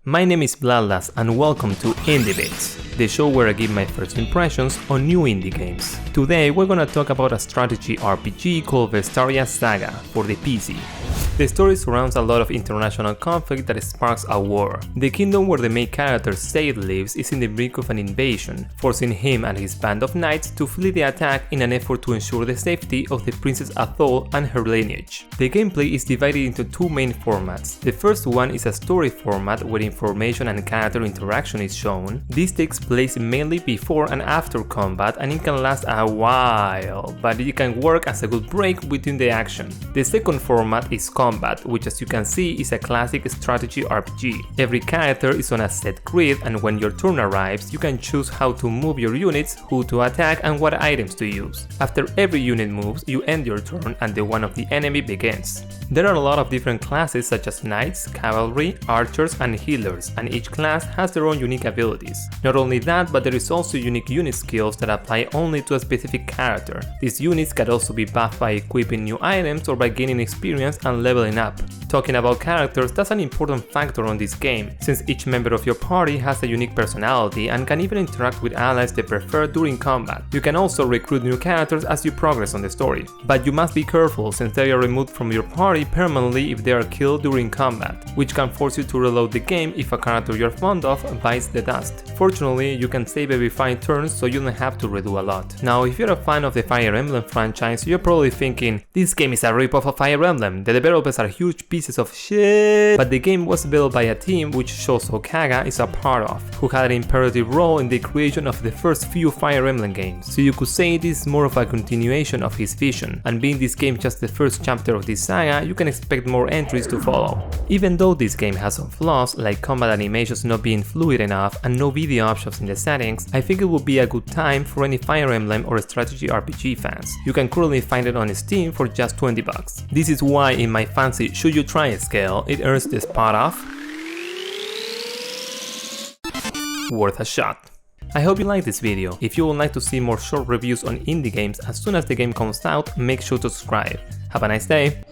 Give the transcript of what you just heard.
My name is Blalas and welcome to Indie Bits, the show where I give my first impressions on new indie games. Today we're gonna talk about a strategy RPG called Vestaria Saga for the PC. The story surrounds a lot of international conflict that sparks a war. The kingdom where the main character Said lives is in the brink of an invasion, forcing him and his band of knights to flee the attack in an effort to ensure the safety of the Princess Athol and her lineage. The gameplay is divided into two main formats. The first one is a story format where information and character interaction is shown. This takes place mainly before and after combat and it can last a while, but it can work as a good break between the action. The second format is combat, which as you can see is a classic strategy RPG. Every character is on a set grid and when your turn arrives you can choose how to move your units, who to attack and what items to use. After every unit moves, you end your turn and the one of the enemy begins. There are a lot of different classes such as knights, cavalry, archers and healers, and each class has their own unique abilities. Not only that, but there is also unique unit skills that apply only to a specific character. These units can also be buffed by equipping new items or by gaining experience and leveling up. Talking about characters, that's an important factor on this game, since each member of your party has a unique personality and can even interact with allies they prefer during combat. You can also recruit new characters as you progress on the story, but you must be careful since they are removed from your party permanently if they are killed during combat, which can force you to reload the game if a character you're fond of bites the dust. Fortunately, you can save every 5 turns so you don't have to redo a lot. Now, if you're a fan of the Fire Emblem franchise, you're probably thinking, this game is a ripoff of Fire Emblem, the developers are huge pieces of shit. But the game was built by a team which Shoso Kaga is a part of, who had an imperative role in the creation of the first few Fire Emblem games. So you could say this is more of a continuation of his vision, and being this game just the first chapter of this saga, you can expect more entries to follow. Even though this game has some flaws, like combat animations not being fluid enough and no video options in the settings, I think it would be a good time for any Fire Emblem or strategy RPG fans. You can currently find it on Steam for just $20. This is why in my fancy should you try it scale, it earns the spot of worth a shot. I hope you liked this video. If you would like to see more short reviews on indie games as soon as the game comes out, make sure to subscribe. Have a nice day!